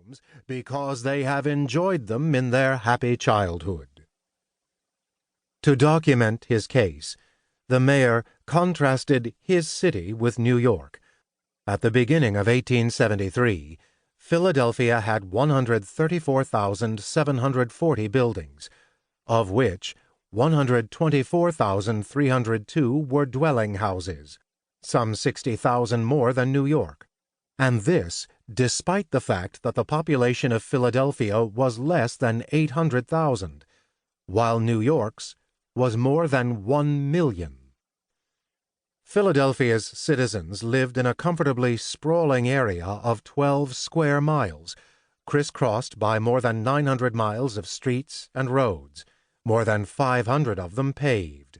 bathrooms because they have enjoyed them in their happy childhood. To document his case, the mayor contrasted his city with New York. At the beginning of 1873, Philadelphia had 134,740 buildings, of which 124,302 were dwelling houses, some 60,000 more than New York, and this despite the fact that the population of Philadelphia was less than 800,000, while New York's was more than 1 million. Philadelphia's citizens lived in a comfortably sprawling area of 12 square miles, crisscrossed by more than 900 miles of streets and roads, more than 500 of them paved.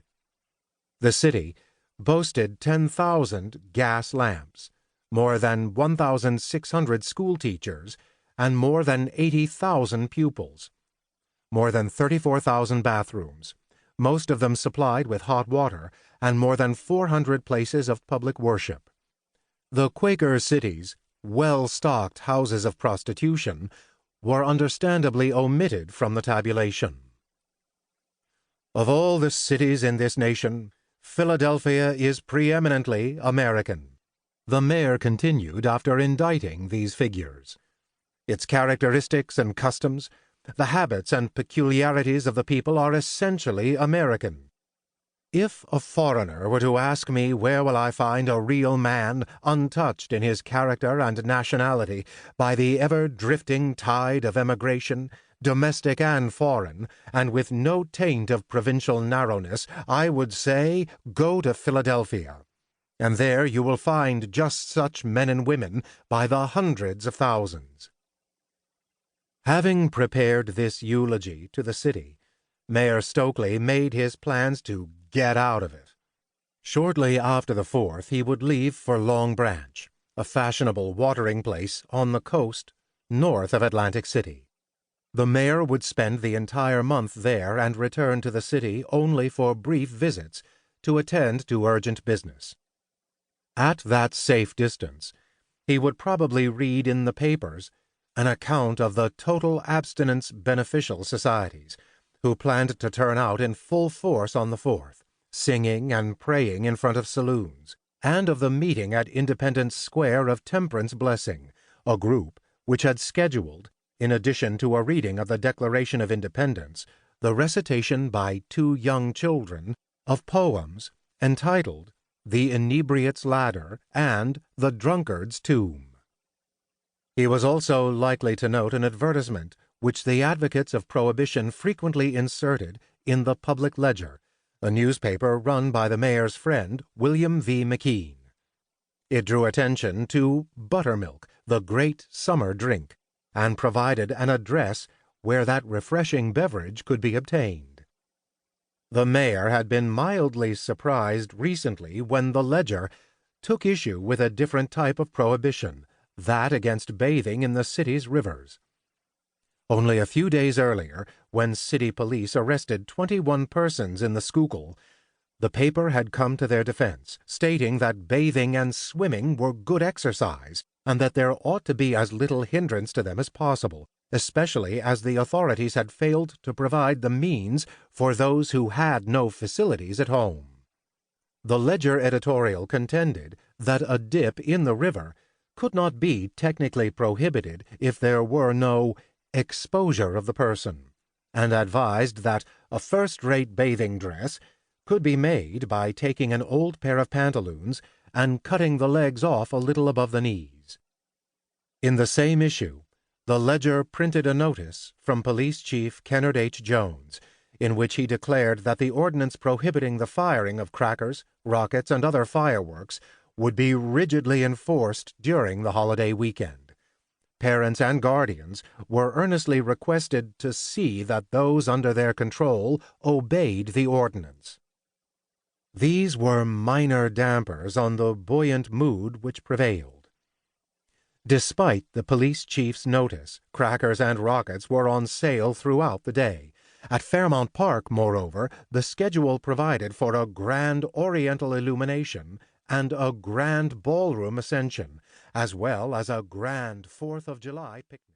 The city boasted 10,000 gas lamps, more than 1,600 schoolteachers, and more than 80,000 pupils, more than 34,000 bathrooms, most of them supplied with hot water, and more than 400 places of public worship. The Quaker city's well-stocked houses of prostitution were understandably omitted from the tabulation. Of all the cities in this nation, Philadelphia is preeminently American, the mayor continued after indicting these figures. Its characteristics and customs, the habits and peculiarities of the people are essentially American. If a foreigner were to ask me where will I find a real man untouched in his character and nationality by the ever-drifting tide of emigration, domestic and foreign, and with no taint of provincial narrowness, I would say, go to Philadelphia. And there you will find just such men and women by the hundreds of thousands. Having prepared this eulogy to the city, Mayor Stokely made his plans to get out of it. Shortly after the 4th, he would leave for Long Branch, a fashionable watering place on the coast north of Atlantic City. The mayor would spend the entire month there and return to the city only for brief visits to attend to urgent business. At that safe distance, he would probably read in the papers an account of the Total Abstinence Beneficial Societies, who planned to turn out in full force on the 4th, singing and praying in front of saloons, and of the meeting at Independence Square of Temperance Blessing, a group which had scheduled, in addition to a reading of the Declaration of Independence, the recitation by 2 young children of poems entitled The Inebriate's Ladder and The Drunkard's Tomb. He was also likely to note an advertisement which the advocates of prohibition frequently inserted in the Public Ledger, a newspaper run by the mayor's friend, William V. McKean. It drew attention to buttermilk, the great summer drink, and provided an address where that refreshing beverage could be obtained. The mayor had been mildly surprised recently when the Ledger took issue with a different type of prohibition, that against bathing in the city's rivers. Only a few days earlier, when city police arrested 21 persons in the Schuylkill, the paper had come to their defense, stating that bathing and swimming were good exercise, and that there ought to be as little hindrance to them as possible, especially as the authorities had failed to provide the means for those who had no facilities at home. The Ledger editorial contended that a dip in the river could not be technically prohibited if there were no exposure of the person, and advised that a first-rate bathing dress could be made by taking an old pair of pantaloons and cutting the legs off a little above the knees. In the same issue, the Ledger printed a notice from Police Chief Kennard H. Jones, in which he declared that the ordinance prohibiting the firing of crackers, rockets, and other fireworks would be rigidly enforced during the holiday weekend. Parents and guardians were earnestly requested to see that those under their control obeyed the ordinance. These were minor dampers on the buoyant mood which prevailed. Despite the police chief's notice, crackers and rockets were on sale throughout the day. At Fairmount Park, moreover, the schedule provided for a grand Oriental illumination and a grand ballroom ascension, as well as a grand 4th of July picnic.